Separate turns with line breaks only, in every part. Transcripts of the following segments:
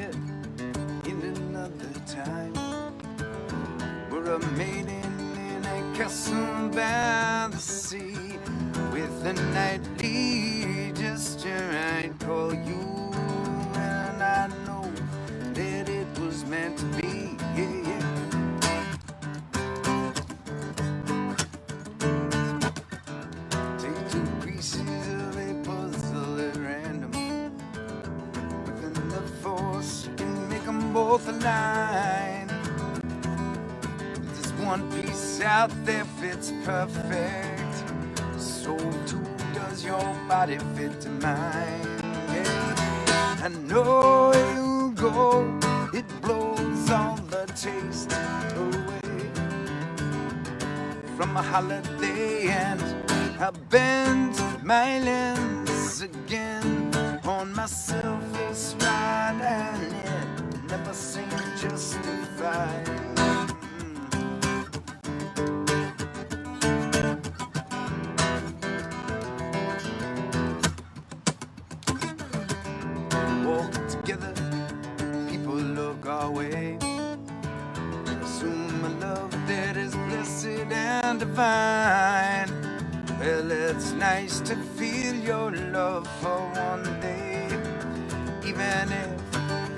it in another time. We're a maiden in a castle by the sea, with a nightly gesture I'd call you, and I know that it was meant to be. Yeah, yeah. Take two pieces of a puzzle at random. Within the force, you can make them both align. There's one piece out there fits perfect, so too does your body fit to mine. Yeah. I know you go, it blows all the taste away from a holiday, and I bend my lens again on myself. It's right, and it never seemed justified. Walk together, people look our way, assume a love that is blessed and divine. Well, it's nice to feel your love for one day, even if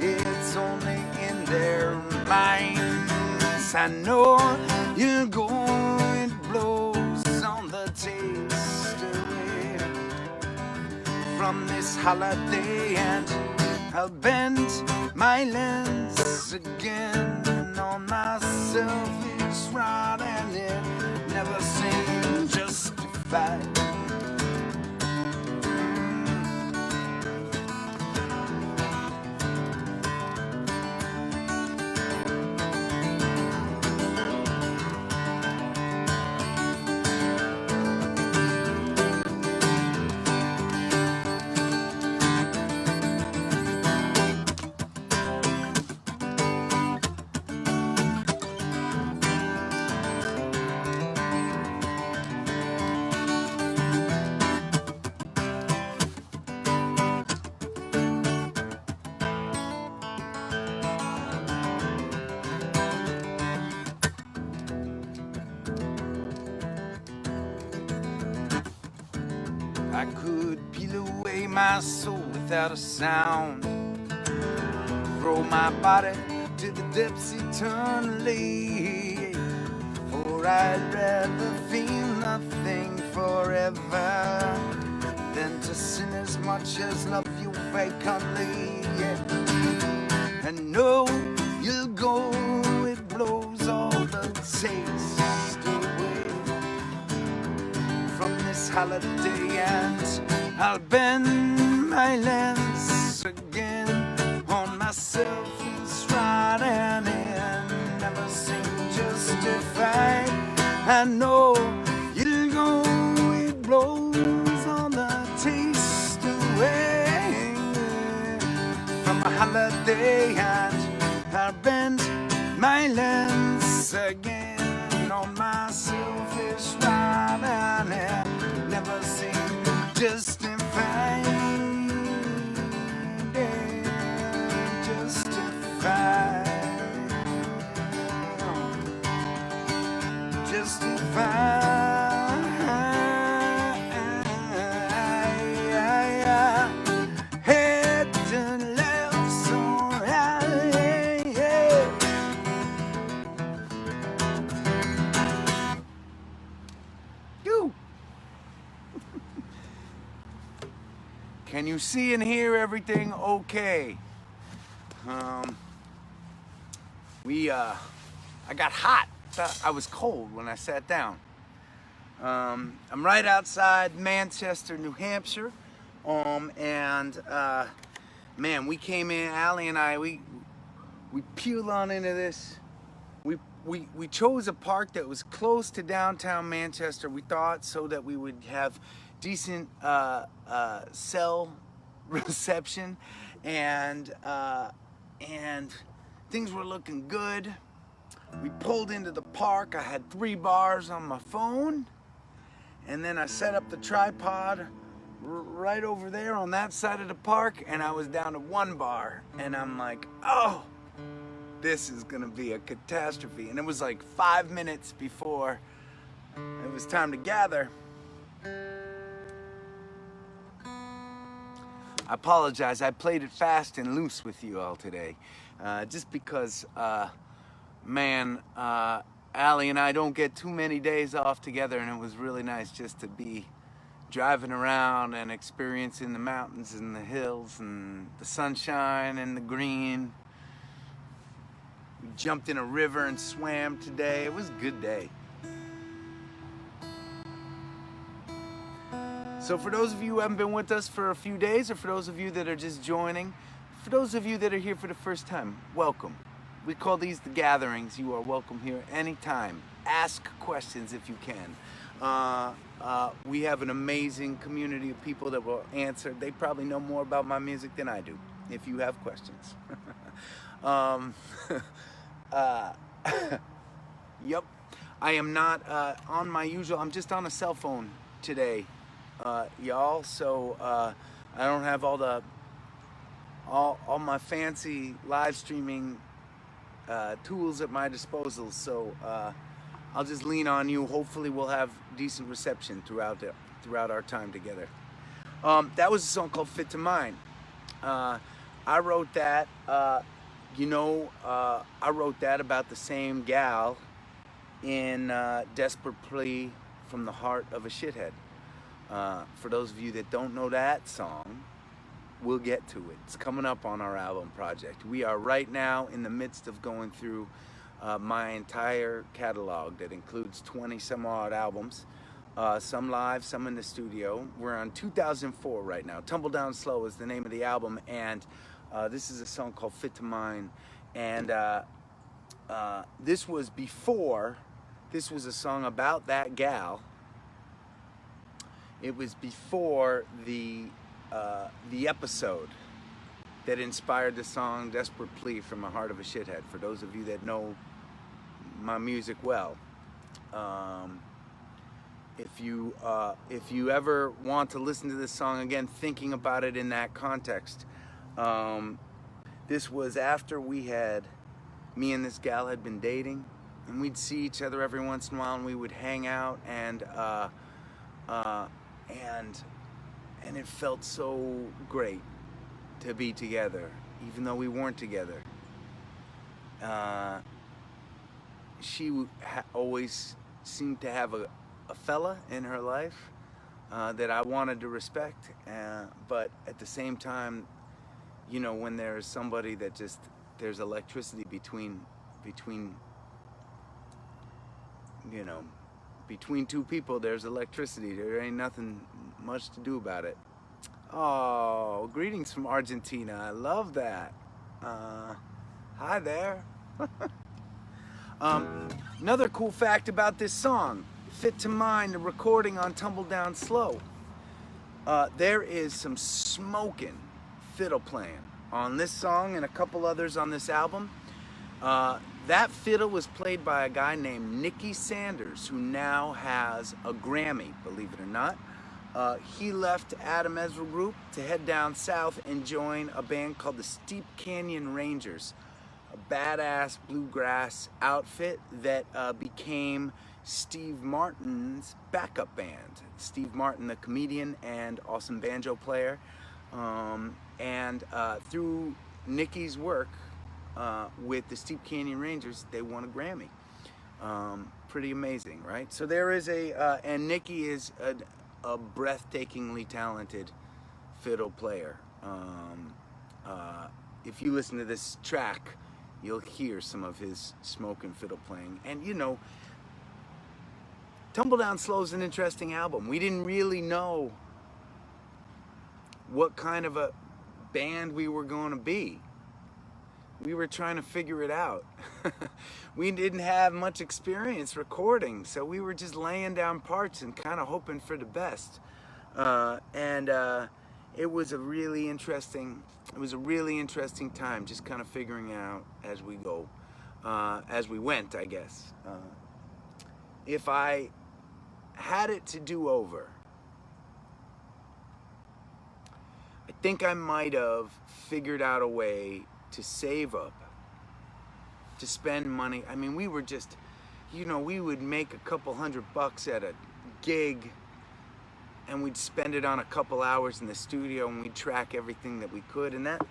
it's only in their minds. I know you'll go, it blows on the taste away from this holiday, and I'll bend my lens again on myself. It's right, and it never seemed justified. I could peel away my soul without a sound, throw my body to the depths eternally, for I'd rather feel nothing forever than to sin as much as love you vacantly. Yeah. And no, you'll go, it blows all the taste away from this holiday, and I'll bend my lens again on myself. It's right, and it never seemed justified. I know you'll go, it blows all the taste away from a holiday, and I'll bend my lens again on myself. It's right, and it never seemed justified. Justified. Head to left, so yeah. You. Can you see and hear everything okay? I got hot. I was cold when I sat down. I'm right outside Manchester, New Hampshire, and man, we came in. Allie and I, we peeled on into this. We chose a park that was close to downtown Manchester. We thought so that we would have decent cell reception, and things were looking good. We pulled into the park. I had 3 bars on my phone, and then I set up the tripod right over there on that side of the park, and I was down to one bar, and I'm like, oh, this is gonna be a catastrophe. And it was like 5 minutes before it was time to gather. I apologize, I played it fast and loose with you all today. Just because, man, Allie and I don't get too many days off together, and it was really nice just to be driving around and experiencing the mountains and the hills and the sunshine and the green. We jumped in a river and swam today. It was a good day. So for those of you who haven't been with us for a few days, or for those of you that are just joining, for those of you that are here for the first time, welcome. We call these the gatherings. You are welcome here anytime. Ask questions if you can. We have an amazing community of people that will answer. They probably know more about my music than I do, if you have questions. Yep. I am not on my usual, I'm just on a cell phone today, y'all, so I don't have all my fancy live streaming tools at my disposal, so I'll just lean on you. Hopefully we'll have decent reception throughout our time together. That was a song called Fit to Mine. I wrote that, I wrote that about the same gal in Desperate Plea from the Heart of a Shithead. For those of you that don't know that song, we'll get to it. It's coming up on our album project. We are right now in the midst of going through my entire catalog that includes 20 some odd albums, some live, some in the studio. We're on 2004 right now. Tumble Down Slow is the name of the album, and this is a song called Fit to Mine. And this was a song about that gal. It was before the episode that inspired the song Desperate Plea from the Heart of a Shithead. For those of you that know my music well, if you ever want to listen to this song again, thinking about it in that context, this was after me and this gal had been dating, and we'd see each other every once in a while, and we would hang out, and it felt so great to be together, even though we weren't together. She always seemed to have a fella in her life that I wanted to respect, but at the same time, you know, when there's somebody that just, there's electricity between you know, between two people, there's electricity. There ain't nothing much to do about it. Oh, greetings from Argentina. I love that. Hi there. Another cool fact about this song, Fit to Mine, the recording on Tumble Down Slow. There is some smoking fiddle playing on this song and a couple others on this album. That fiddle was played by a guy named Nicky Sanders, who now has a Grammy, believe it or not. He left Adam Ezra Group to head down south and join a band called the Steep Canyon Rangers, a badass bluegrass outfit that became Steve Martin's backup band. Steve Martin, the comedian and awesome banjo player. And through Nicky's work with the Steep Canyon Rangers, they won a Grammy. Pretty amazing, right? So there is and Nicky is a breathtakingly talented fiddle player. If you listen to this track, you'll hear some of his smoking fiddle playing. And you know, Tumble Down Slow is an interesting album. We didn't really know what kind of a band we were going to be. We were trying to figure it out. We didn't have much experience recording, so we were just laying down parts and kind of hoping for the best. It was a really interesting time, just kind of figuring out as we went, I guess. If I had it to do over, I think I might have figured out a way to save up, to spend money. I mean, we were just, you know, we would make a couple $100 at a gig, and we'd spend it on a couple hours in the studio, and we'd track everything that we could. And that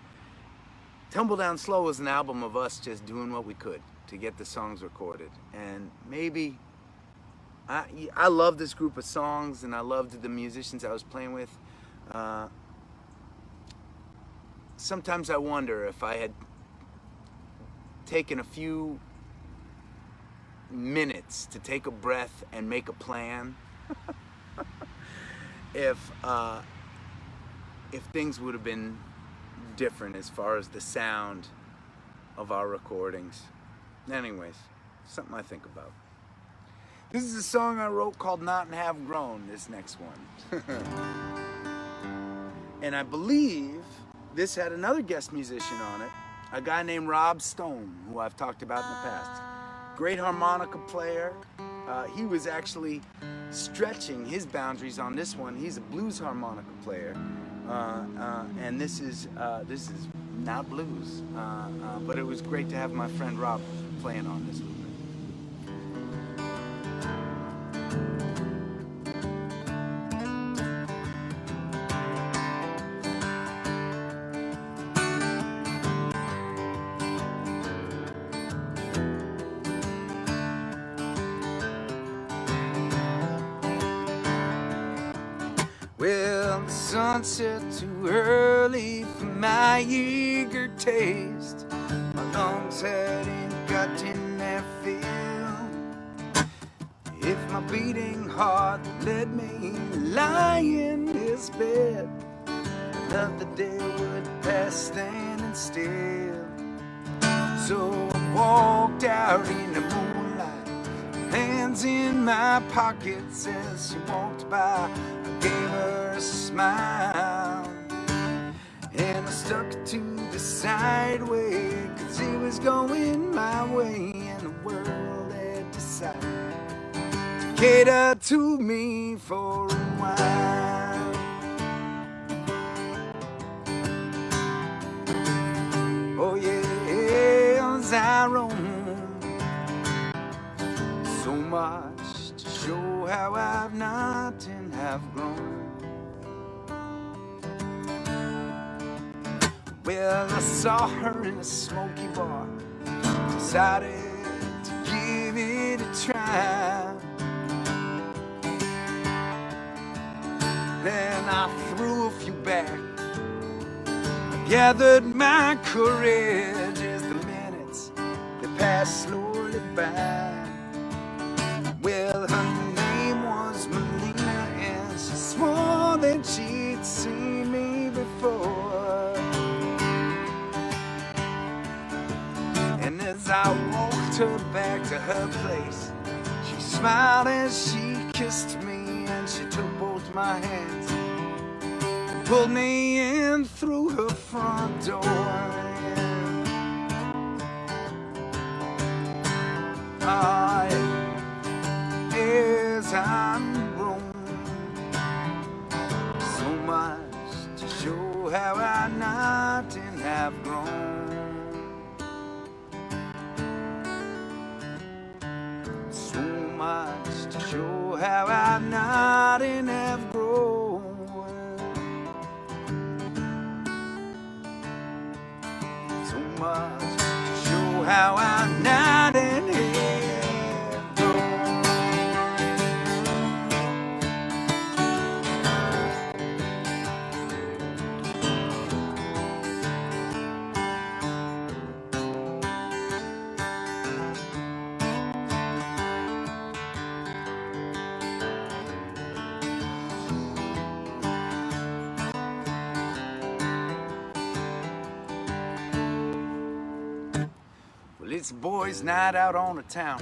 Tumble Down Slow was an album of us just doing what we could to get the songs recorded. And maybe I loved this group of songs, and I loved the musicians I was playing with. Sometimes I wonder if I had taken a few minutes to take a breath and make a plan, if things would have been different as far as the sound of our recordings. Anyways, something I think about. This is a song I wrote called Not and Have Grown, this next one. And I believe this had another guest musician on it, a guy named Rob Stone, who I've talked about in the past. Great harmonica player. He was actually stretching his boundaries on this one. He's a blues harmonica player, and this is not blues, but it was great to have my friend Rob playing on this with me. Well, the sunset too early for my eager taste. My lungs hadn't gotten their fill. If my beating heart let me lie in this bed, another day would pass standing still. So I walked out in the moonlight, hands in my pockets as she walked by. Gave her a smile, and I stuck to the sideway, 'cause it was going my way, and the world had decided to cater to me for a while. Oh yeah, as I roam, so much to show how I've not and have grown. Well, I saw her in a smoky bar, decided to give it a try. Then I threw a few back, gathered my courage as the minutes they passed slowly by. Well, her name was Melina, and she swore that she'd seen me before. And as I walked her back to her place, she smiled as she kissed me, and she took both my hands and pulled me in through her front door. As I'm grown, so much to show how I not and have grown. So much to show how I not and have grown. So much to show how I not and have grown. Well, it's a boys' night out on the town.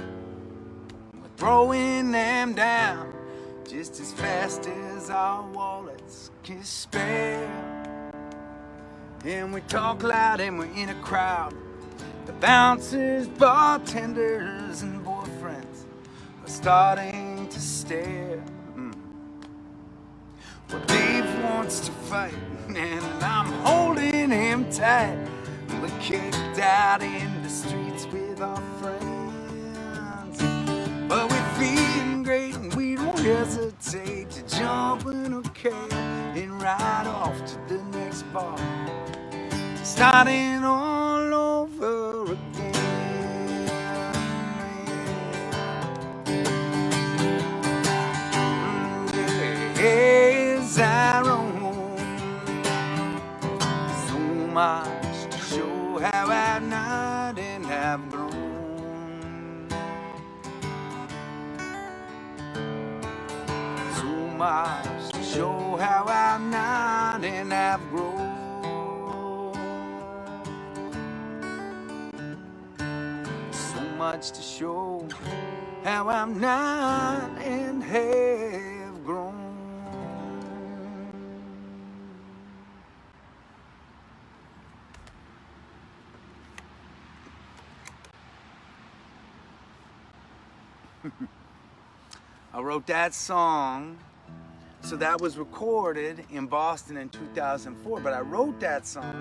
We're throwing them down just as fast as our wallets can spare. And we talk loud and we're in a crowd. The bouncers, bartenders, and boyfriends are starting to stare. Well, Dave wants to fight, and I'm holding him tight. We're kicked out in the streets with our friends, but we're feeling great and we don't hesitate to jump in a cab and ride off to the next bar, starting all over again. As I roam, so much to show how I've not and have grown. So much to show how I've not and have grown. So much to show how I'm not and have grown. I wrote that song, so that was recorded in Boston in 2004, but I wrote that song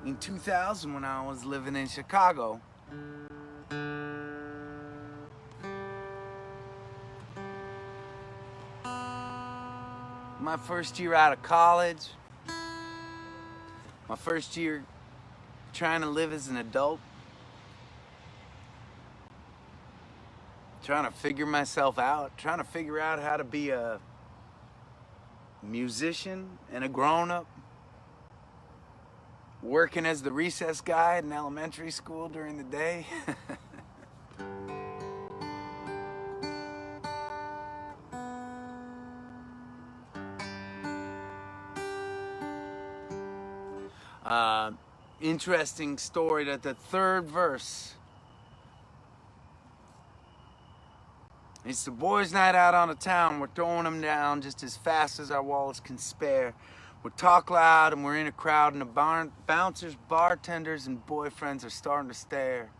in 2000 when I was living in Chicago. My first year out of college, my first year trying to live as an adult, trying to figure myself out, trying to figure out how to be a musician and a grown-up, working as the recess guy in elementary school during the day. Interesting story that the third verse, it's the boys' night out on the town. We're throwing them down just as fast as our wallets can spare. We talk loud and we're in a crowd, and the bouncers, bartenders, and boyfriends are starting to stare.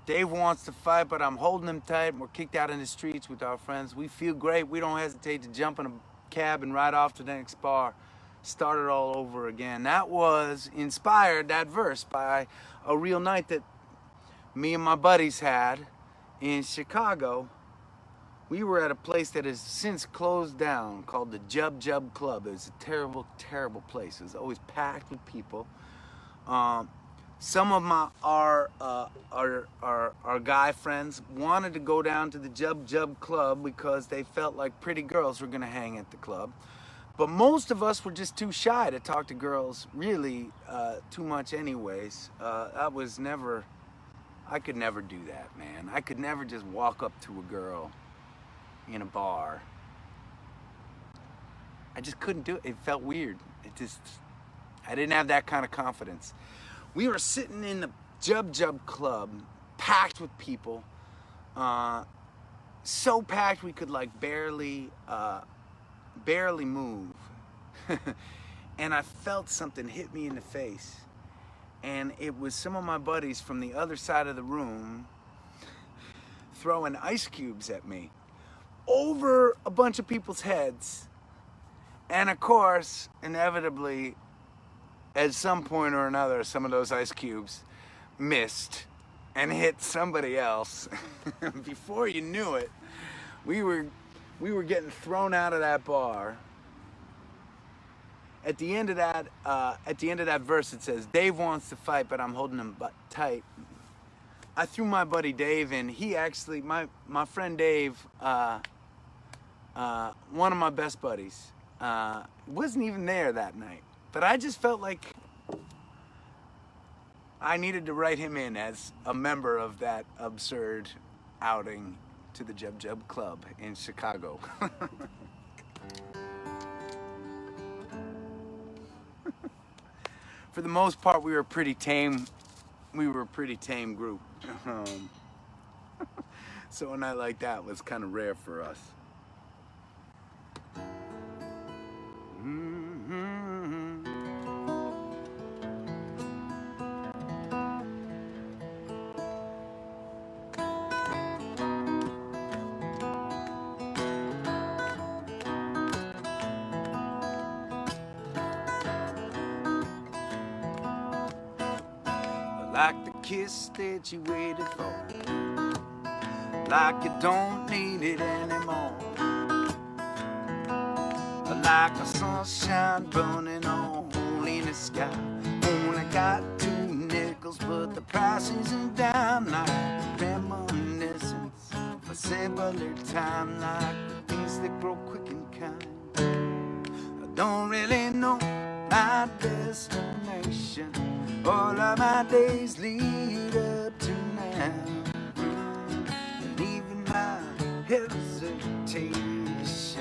Dave wants to fight, but I'm holding him tight, and we're kicked out in the streets with our friends. We feel great. We don't hesitate to jump in a cab and ride off to the next bar. Start it all over again. That was inspired, that verse, by a real night that me and my buddies had in Chicago. We were at a place that has since closed down called the Jub Jub Club. It was a terrible, terrible place. It was always packed with people. Some of our guy friends wanted to go down to the Jub Jub Club because they felt like pretty girls were gonna hang at the club. But most of us were just too shy to talk to girls really too much anyways. I could never do that, man. I could never just walk up to a girl in a bar. I just couldn't do it. It felt weird. I didn't have that kind of confidence. We were sitting in the Jub Jub Club, packed with people. So packed we could like barely move. And I felt something hit me in the face. And it was some of my buddies from the other side of the room throwing ice cubes at me over a bunch of people's heads. And of course, inevitably, at some point or another, some of those ice cubes missed and hit somebody else. Before you knew it, we were getting thrown out of that bar. At the end of that verse, it says, Dave wants to fight, but I'm holding him tight. I threw my buddy Dave in. He actually, my friend Dave, one of my best buddies, wasn't even there that night. But I just felt like I needed to write him in as a member of that absurd outing to the Jub Jub Club in Chicago. For the most part, we were a pretty tame group. So a night like that was kind of rare for us. like the kiss that you waited for, like you don't need it anymore, like a sunshine burning a hole in the sky. Only got 2 nickels, but the price isn't down. Like reminiscence of a simpler time, like things that grow quick and kind. I don't really know my destination. All of my days lead up to now, and even my hesitation is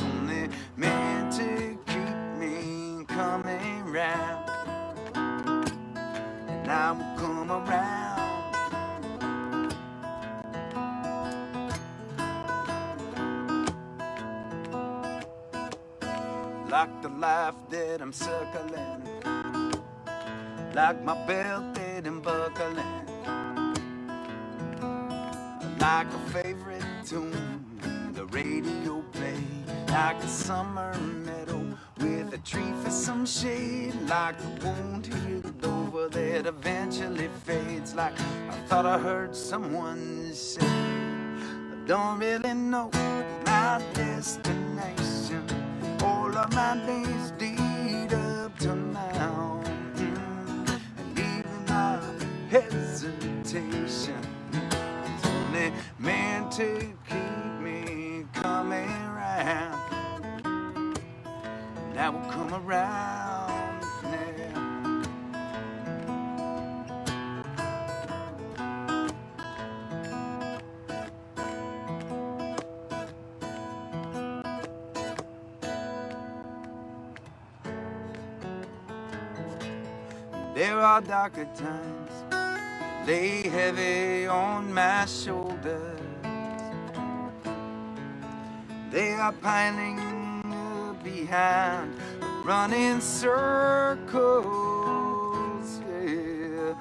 only meant to keep me coming round, and I will come around. Like the life that I'm circling, like my belt that I'm buckling, like a favorite tune the radio play, like a summer meadow with a tree for some shade, like a wound healed over that eventually fades, like I thought I heard someone say, I don't really know my destination. All of my days lead up to now, and even my hesitation is only meant to keep me coming round. And I will come around now. There are darker times lay heavy on my shoulders. They are piling up behind, running circles, yeah.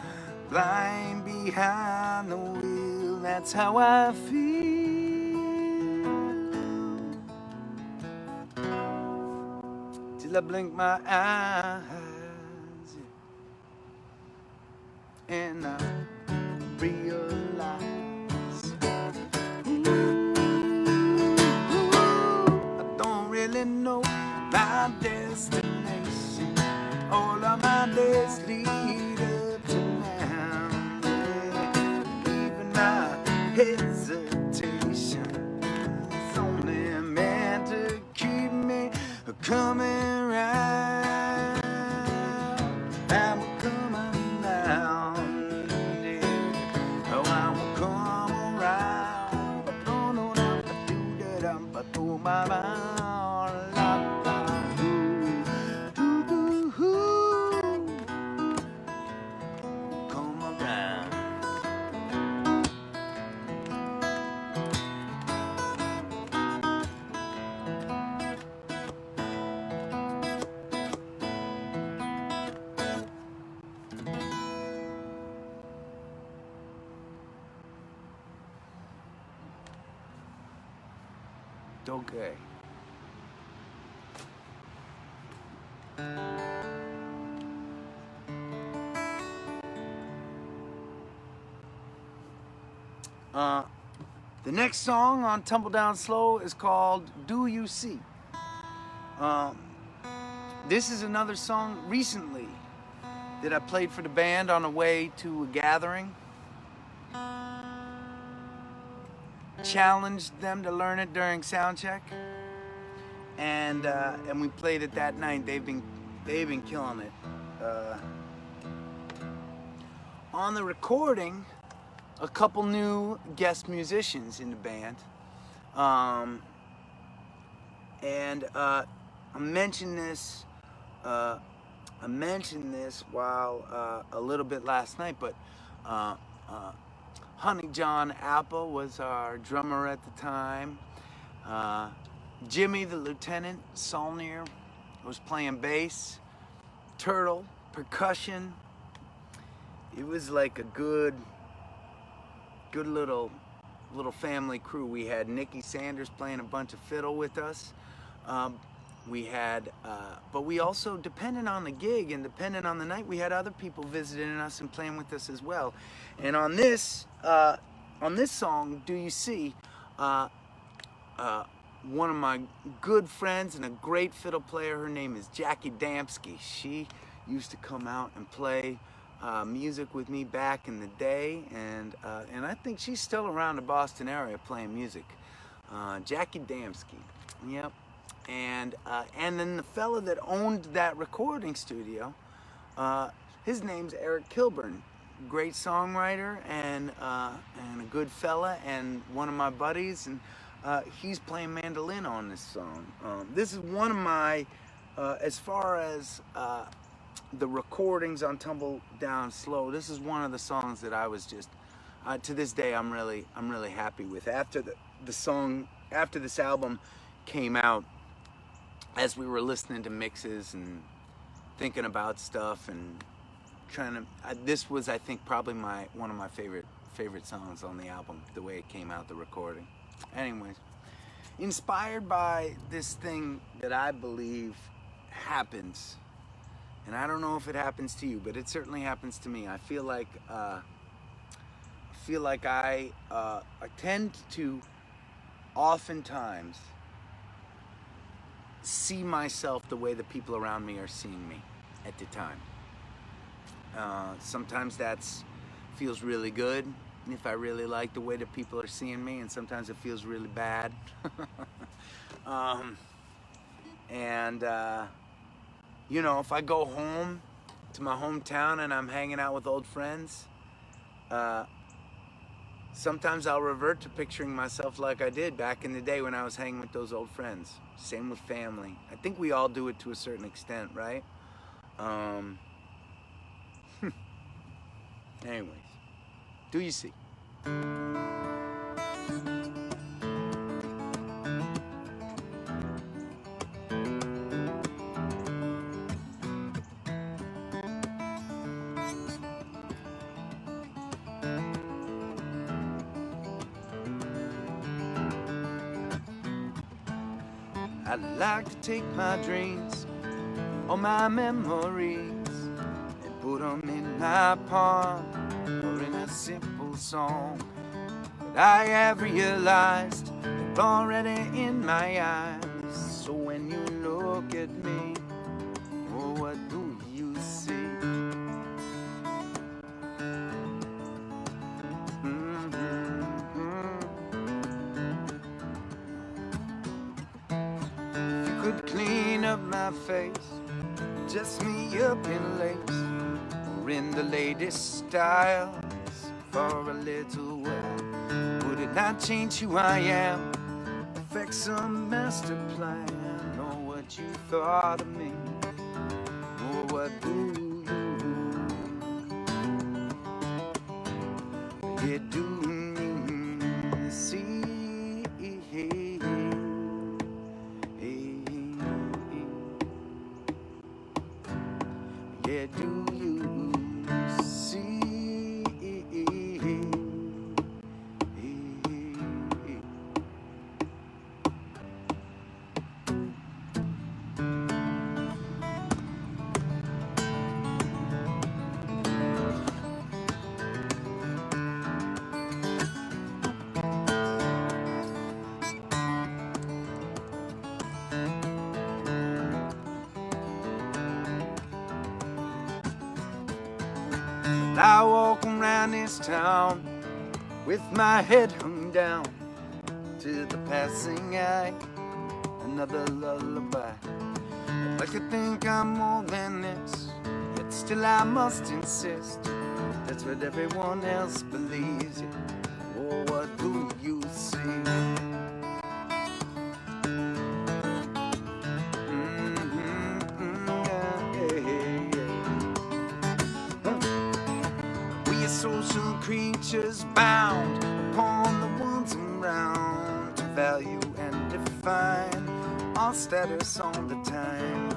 Blind behind the wheel, that's how I feel. Till I blink my eyes, and I realize, I don't really know my destination. All of my days lead up to now, even my hesitation is only meant to keep me coming round. I'm coming down. Okay. The next song on Tumble Down Slow is called Do You See? This is another song recently that I played for the band on the way to a gathering. Challenged them to learn it during sound check, and we played it that night. They've been killing it. On the recording, a couple new guest musicians in the band, and I mentioned this while a little bit last night, but Honey John Apple was our drummer at the time. Jimmy the Lieutenant Saulnier was playing bass. Turtle, percussion. It was like a good little family crew. We had Nikki Sanders playing a bunch of fiddle with us. we had, but we also, depending on the gig and depending on the night, we had other people visiting us and playing with us as well. And on this song, Do You See, one of my good friends and a great fiddle player, her name is Jackie Damsky. She used to come out and play music with me back in the day, and I think she's still around the Boston area playing music. Jackie Damsky, yep. And then the fella that owned that recording studio, his name's Eric Kilburn, great songwriter and a good fella, and one of my buddies, and he's playing mandolin on this song. This is one of my, as far as the recordings on Tumble Down Slow, this is one of the songs that I was just, to this day, I'm really happy with. After after this album came out, as we were listening to mixes and thinking about stuff and trying to, this was, I think, probably one of my favorite songs on the album, the way it came out, the recording. Anyways, inspired by this thing that I believe happens, and I don't know if it happens to you, but it certainly happens to me. I feel like I tend to oftentimes see myself the way the people around me are seeing me at the time. Sometimes that feels really good if I really like the way that people are seeing me, and sometimes it feels really bad. You know, if I go home to my hometown and I'm hanging out with old friends, sometimes I'll revert to picturing myself like I did back in the day when I was hanging with those old friends. Same with family. I think we all do it to a certain extent, right? Anyways, Do You See? I'd like to take my dreams, all my memories, and put them in my palm or in a simple song. But I have realized they're already in my eyes. So when you look at me, oh, what do you see? Could clean up my face, dress me up in lace, or in the latest styles for a little while. Would it not change who I am, affect some master plan, or what you thought of me, or what do you see? Yeah, do you see? I walk around this town with my head hung down to the passing eye, another lullaby. I'd like to think I'm more than this, yet still I must insist that's what everyone else believes. Oh, what do you see? Social creatures bound upon the ones around, to value and define our status all the time.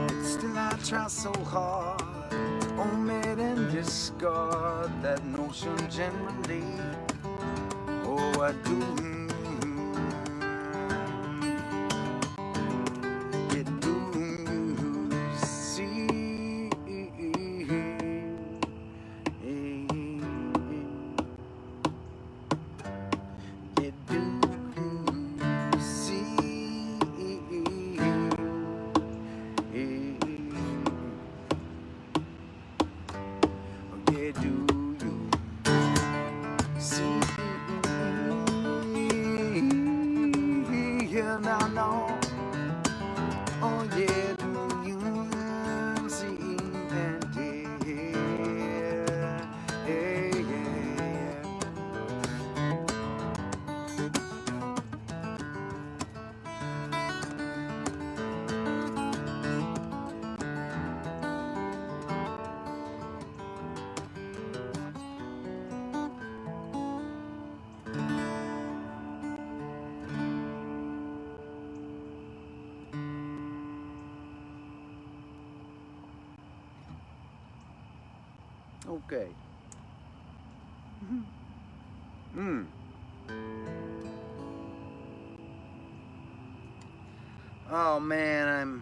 But still I try so hard to omit and discard that notion generally. Oh, I do. Okay. Hmm. Oh man,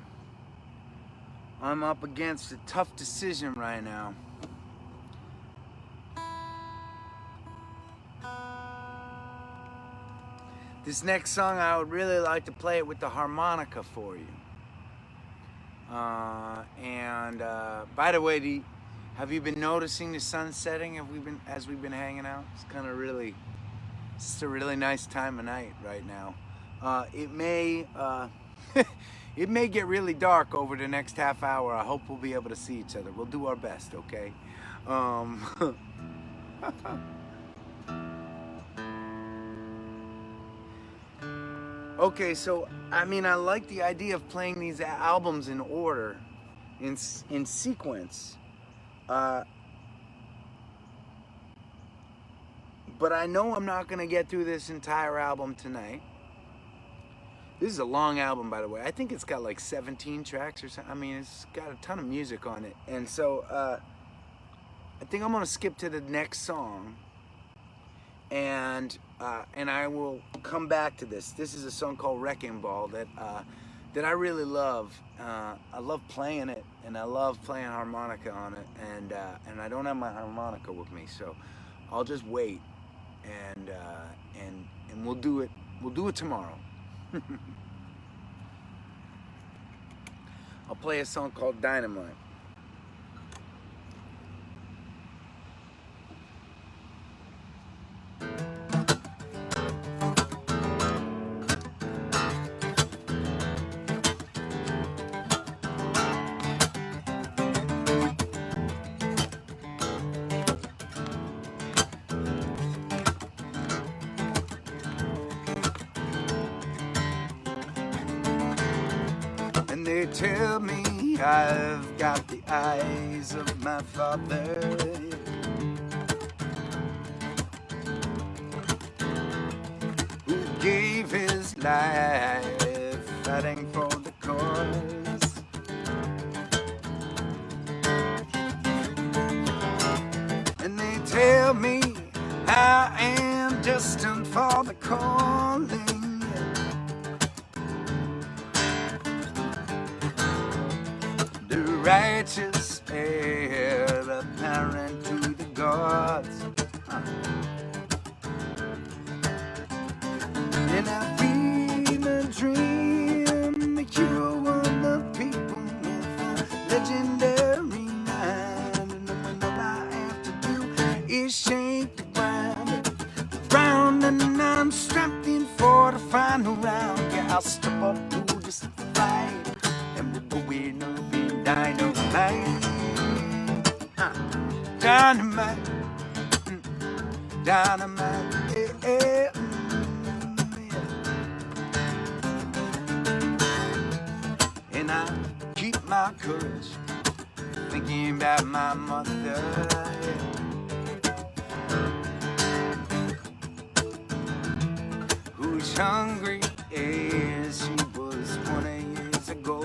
I'm up against a tough decision right now. This next song, I would really like to play it with the harmonica for you. By the way, have you been noticing the sun setting? As we've been hanging out? It's kind of really, it's just a really nice time of night right now. It may it may get really dark over the next half hour. I hope we'll be able to see each other. We'll do our best, okay? Okay, so I mean, I like the idea of playing these albums in order, in sequence. But I know I'm not gonna get through this entire album tonight. This is a long album, by the way. I think it's got like 17 tracks or something. I mean, it's got a ton of music on it. And so I think I'm gonna skip to the next song, and I will come back to this. This is a song called Wrecking Ball that I really love. I love playing it, and I love playing harmonica on it. And I don't have my harmonica with me, so I'll just wait, and we'll do it. We'll do it tomorrow. I'll play a song called Dynamite. They tell me I've got the eyes of my father, who gave his life fighting for the cause. And they tell me I am destined for the calling. Righteous heir apparent to the gods. And I feel a dream, the hero of the people with a legendary mind. And all I have to do is shake the ground, and I'm strapped in for the final round. Yeah, I'll step up to this fight, and we're going up. Dynamite, dynamite, dynamite, yeah. And I keep my courage, thinking about my mother, who's hungry as she was 20 years ago.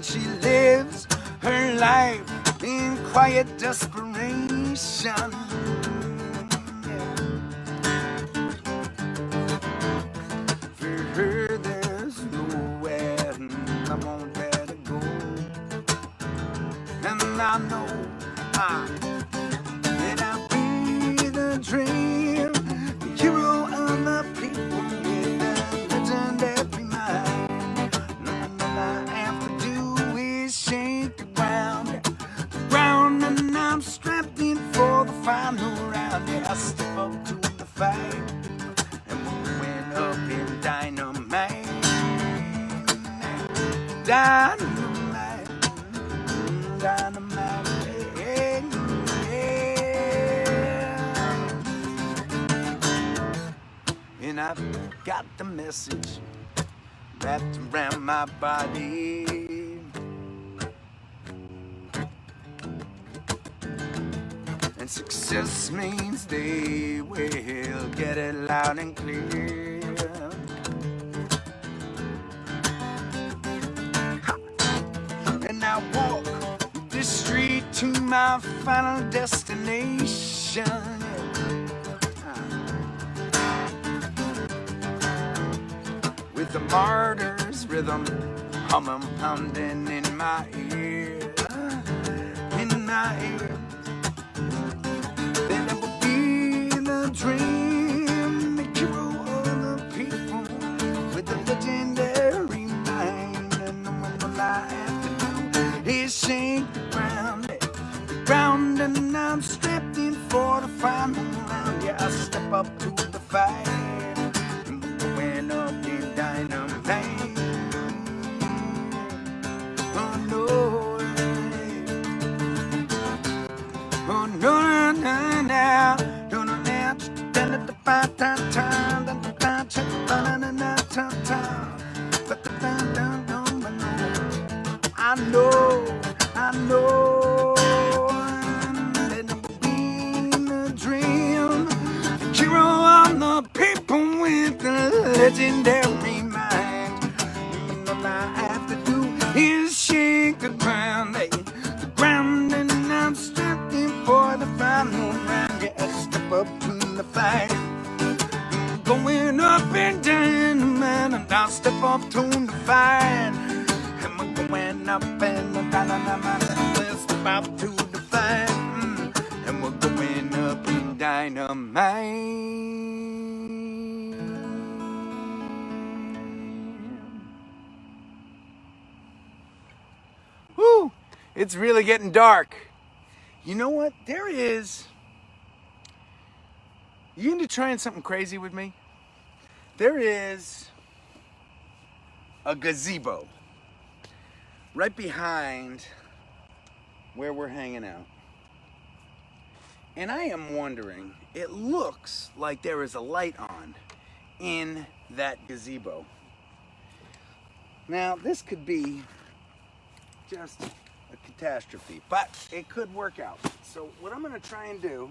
She lives her life in quiet desperation. For her, there's nowhere I won't let her go. And I know that I'll be the dream, the hero of the people with a legendary mind. All I have to do is shake the ground, and I'm strapped in for the final round. Yeah, I step up to the fight, and we went up in dynamite, dynamite, dynamite. And I've got the message wrapped around my body. And success means they will get it loud and clear. my final destination. With the martyr's rhythm humming, pounding in my ear, in my ear. Then it will be the dream, the hero of the people, with the legendary mind. And all I have to do is shake the ground, and I'm strapped in for the final round. Yeah, I step up to the fight, and we're going up in Dynamite. Oh no, oh no, no, no, no, no, no, I know, that it will be a dream. The hero of the people with the legendary mind. And all I have to do is shake the ground, and I'm strapped in for the final round. Yeah, I step up to the fight, going up and down, man, and I'll step up to the fight. And we're going up and down, let's step up to the fight, and we're going up in Dynamite. Woo! It's really getting dark. You know what? There is. You into trying something crazy with me? There is a gazebo right behind where we're hanging out. And I am wondering, it looks like there is a light on in that gazebo. Now, this could be just a catastrophe, but it could work out. So what I'm going to try and do,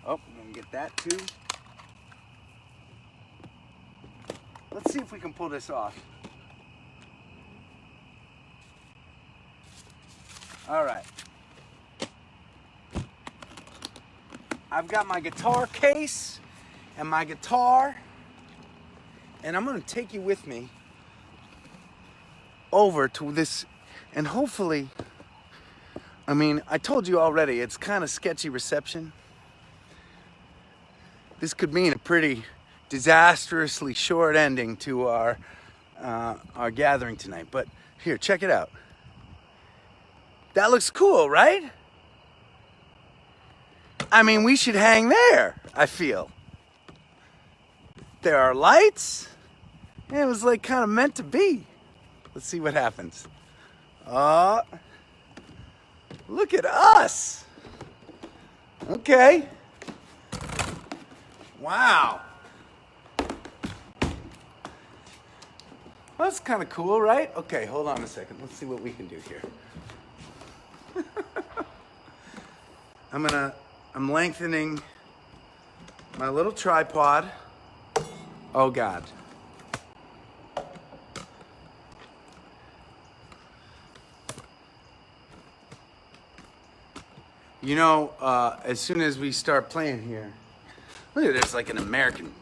oh, I'm going to get that too. Let's see if we can pull this off. All right. I've got my guitar case and my guitar, and I'm going to take you with me over to this, and hopefully, I mean, I told you already, it's kind of sketchy reception. This could mean a pretty disastrously short ending to our gathering tonight. But here, check it out. That looks cool, right? I mean, we should hang there, I feel. There are lights. It was like kind of meant to be. Let's see what happens. Look at us. Okay. Wow. Well, that's kind of cool, right? Okay, hold on a second. Let's see what we can do here. I'm lengthening my little tripod. Oh God. You know, as soon as we start playing here, look at this, like an American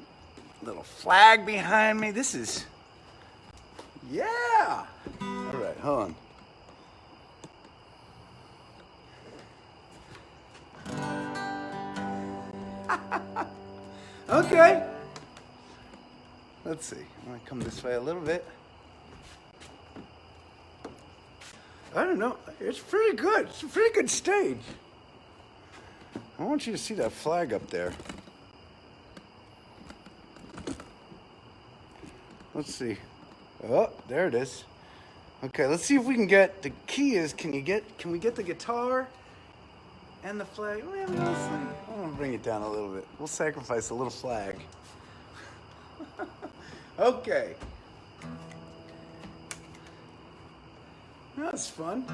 little flag behind me. This is, yeah. All right, hold on. Okay. Let's see. I'm gonna come this way a little bit. I don't know. It's pretty good. It's a pretty good stage. I want you to see that flag up there. Let's see. Oh, there it is. Okay, let's see if we can get, the key is, can we get the guitar and the flag? Well, let's see. I'm gonna bring it down a little bit. We'll sacrifice a little flag. Okay. That's fun.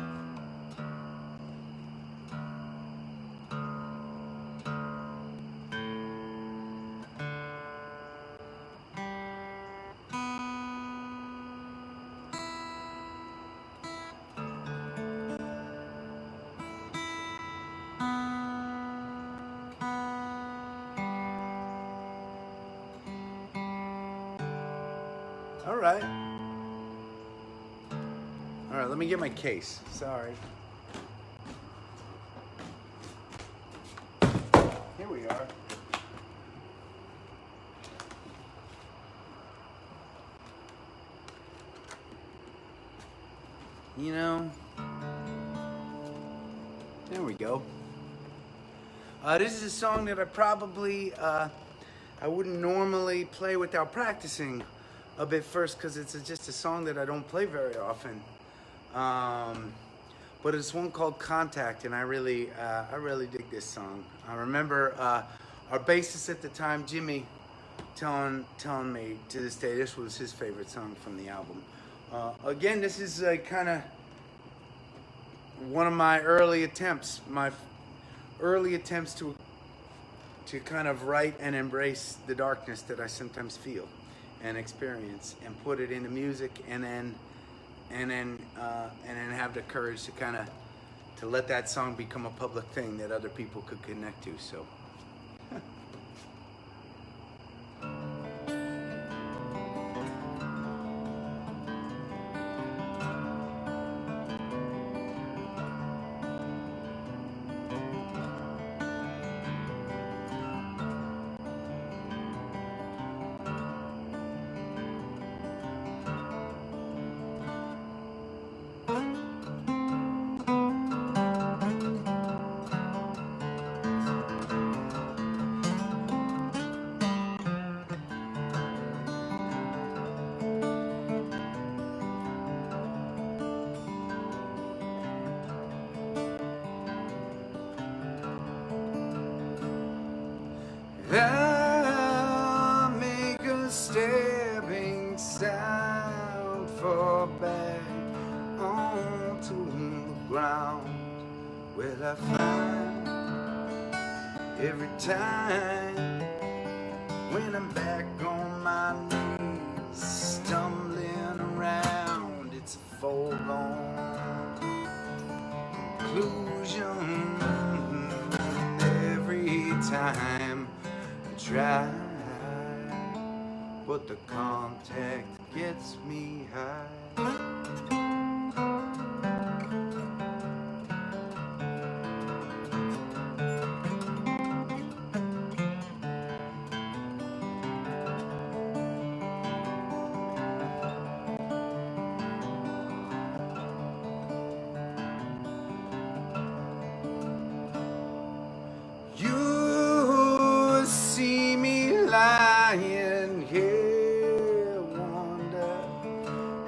All right. All right, let me get my case. Sorry. Here we are. You know, there we go. This is a song that I probably I wouldn't normally play without practicing a bit first, because it's just a song that I don't play very often. But it's one called Contact, and I really dig this song. I remember our bassist at the time, Jimmy, telling me to this day this was his favorite song from the album. Again, this is kind of one of my early attempts to kind of write and embrace the darkness that I sometimes feel and experience, and put it into music, and then have the courage to kind of to let that song become a public thing that other people could connect to. So. I make a stepping stone for back onto the ground. Will I find every time when I'm back on my knees, stumbling around? It's a foregone conclusion every time I try, but the contact gets me high. You see me lying here, wonder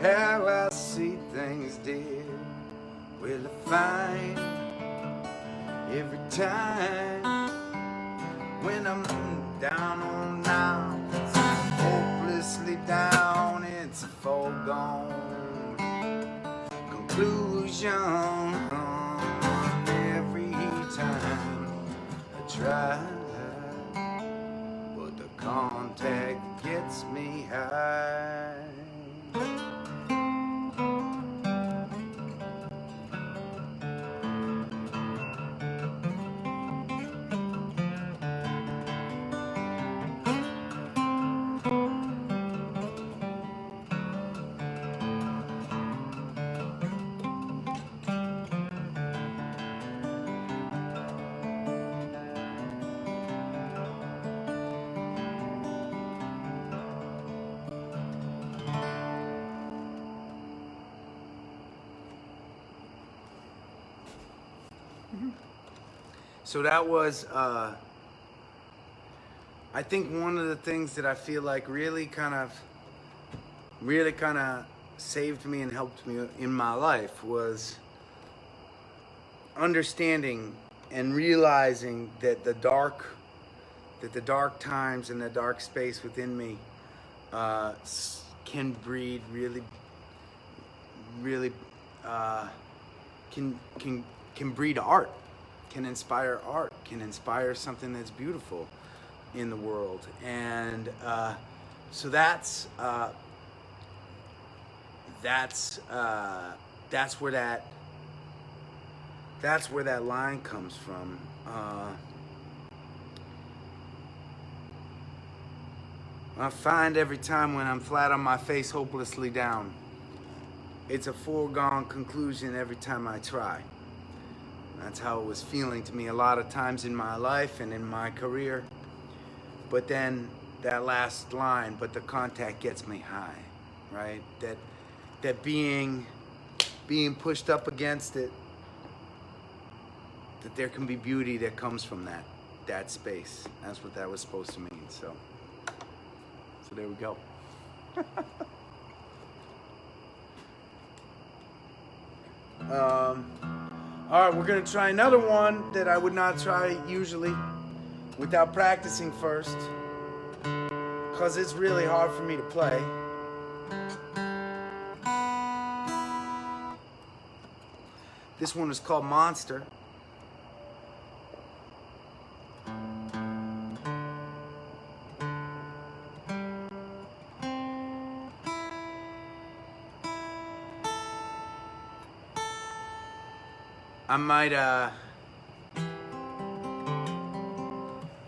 how I see things, dear. Will I find every time when I'm down on now, hopelessly down, it's a foregone conclusion every time I try, but the contact gets me high. So that was, I think one of the things that I feel like really kind of saved me and helped me in my life was understanding and realizing that the dark times and the dark space within me can breed can breed art, can inspire art, can inspire something that's beautiful in the world. And so that's where that line comes from. I find every time when I'm flat on my face, hopelessly down, it's a foregone conclusion every time I try. That's how it was feeling to me a lot of times in my life and in my career. But then that last line, but the contact gets me high, right? That being pushed up against it, that there can be beauty that comes from that space. That's what that was supposed to mean. So there we go. All right, we're gonna try another one that I would not try usually without practicing first, because it's really hard for me to play. This one is called Monster.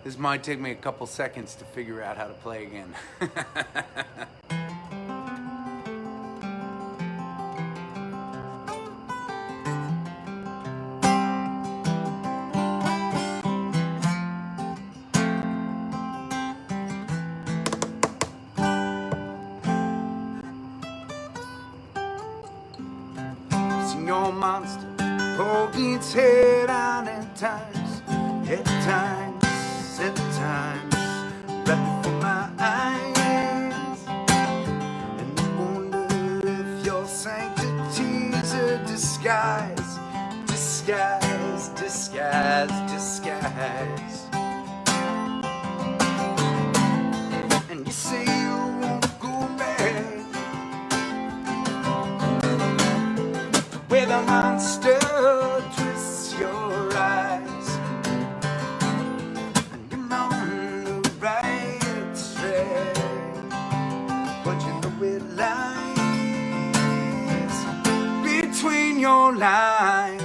This might take me a couple seconds to figure out how to play again. Sing your monster, poking its head out at times, right before my eyes. And I wonder if your sanctity's a disguise. And you say you won't go back where the monster twists your eyes, and you're on the right track, but you know it lies between your lines.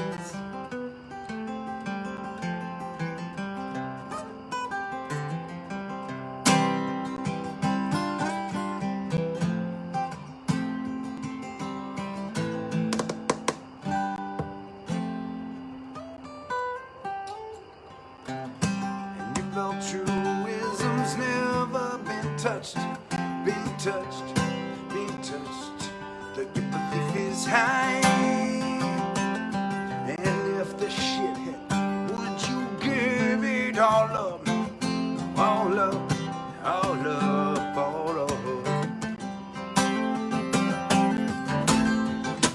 Truism's never been touched. That your belief is high, and if the shit hit, would you give it all up? All up.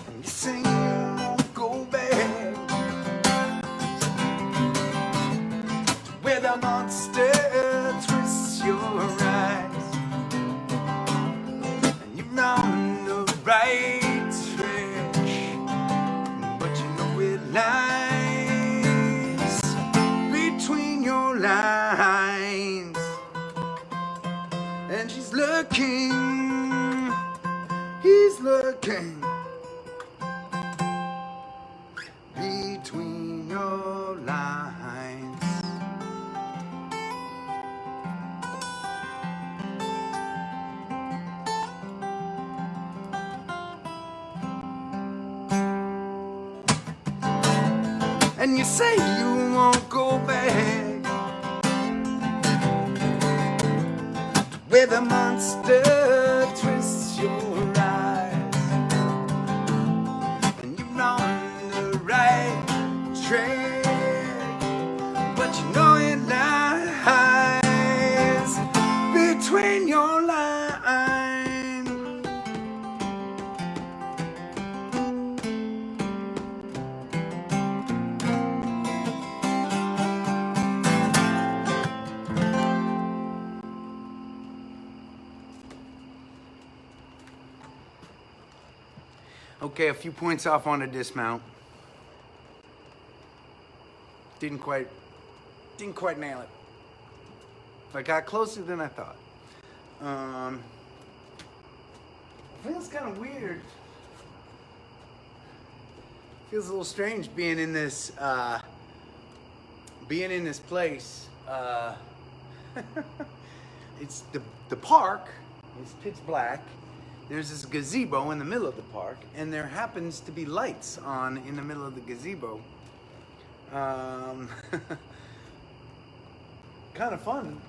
And you say you won't go back to where the monster twists your eyes, and you're on the right track, but you know it lies between your lines. And she's looking, he's looking between your lines. And you say you won't go back where the monster twists your eyes, and you're on the right track, but you know it lies between your lines. Okay, a few points off on a dismount. Didn't quite nail it. I got closer than I thought. Feels kind of weird. Feels a little strange being in this place. it's the park is pitch black. There's this gazebo in the middle of the park, and there happens to be lights on in the middle of the gazebo. Kind of fun,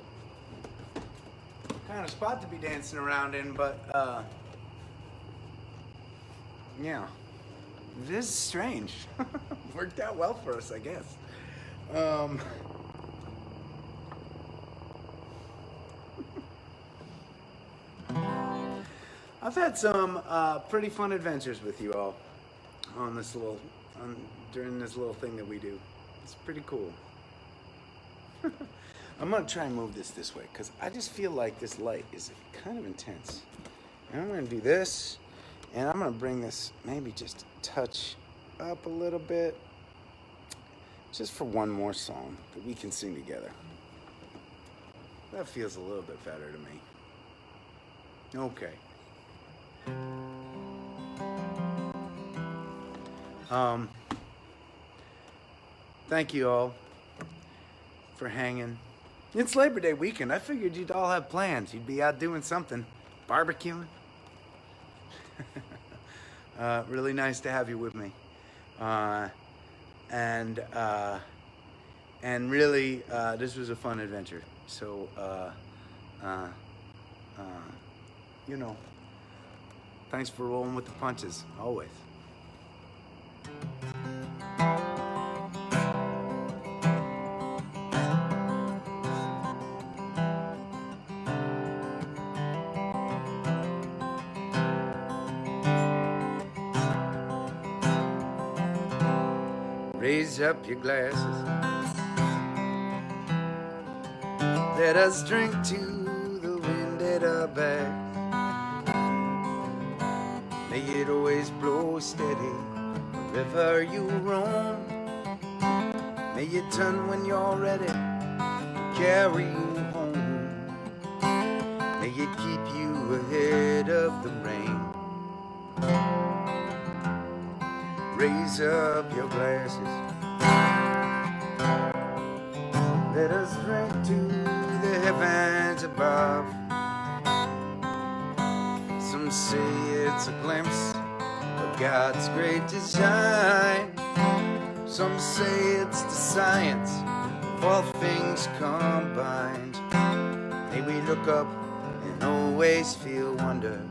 kind of spot to be dancing around in, but yeah, this is strange. Worked out well for us, I guess. I've had some pretty fun adventures with you all on this during this little thing that we do. It's pretty cool. I'm gonna try and move this way because I just feel like this light is kind of intense. And I'm gonna do this, and I'm gonna bring this maybe just a touch up a little bit, just for one more song that we can sing together. That feels a little bit better to me. Okay. Thank you all for hanging. It's Labor Day weekend. I figured you'd all have plans. You'd be out doing something, barbecuing. Really nice to have you with me. And really, this was a fun adventure. So, you know, thanks for rolling with the punches, always. Raise up your glasses. Let us drink to the wind at our back. May it always blow steady wherever you roam. May it turn when you're ready to carry you home. May it keep you ahead of the rain. Raise up your glasses. Let us drink to the heavens above. Some say it's a glimpse of God's great design. Some say it's the science of all things combined. May we look up and always feel wonder.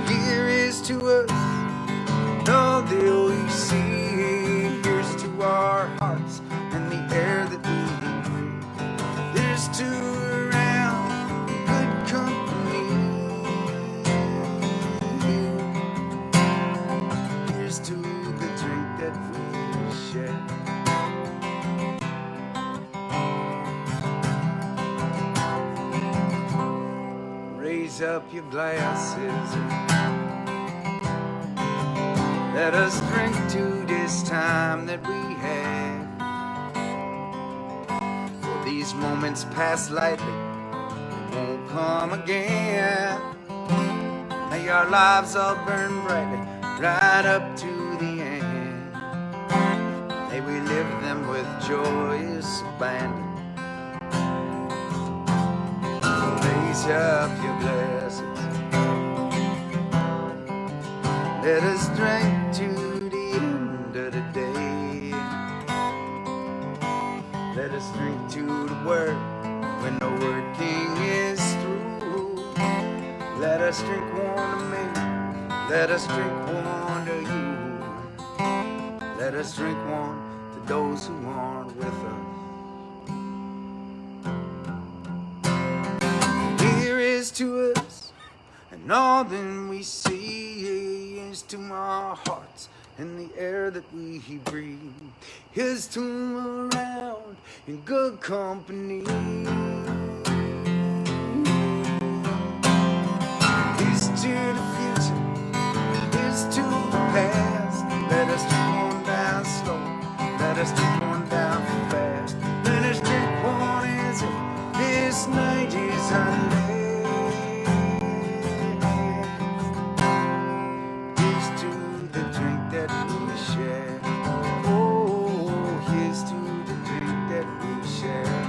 Here is to us all that we see. Here's to our hearts and the air that we breathe. Here's to around good company. Here's to the drink that we share. Raise up your glasses. Let us drink to this time that we have. For these moments pass lightly, won't come again. May our lives all burn brightly, right up to the end. May we live them with joyous abandon. Raise up your glasses. Let us drink to the end of the day. Let us drink to the word when the working is through. Let us drink one to me. Let us drink one to you. Let us drink one to those who aren't with us. Here is to us, and all that we see is to our hearts and the air that we breathe. Here's to around in good company. Here's to the future. Here's to the past. Let us drink one down slow. Let us drink one down fast. Let us drink one as if this night is our last. Share. Oh, here's to the drink that we share.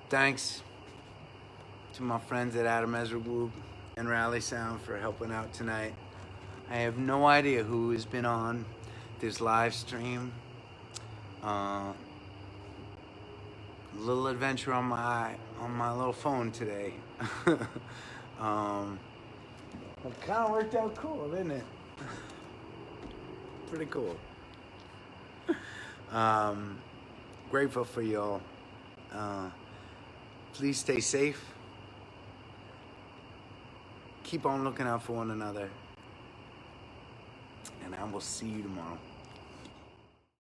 Thanks to my friends at Ezra and Rally Sound for helping out tonight. I have no idea who has been on this live stream. Little adventure on my little phone today. It kind of worked out cool, didn't it? Pretty cool. Grateful for y'all. Please stay safe. Keep on looking out for one another. And I will see you tomorrow.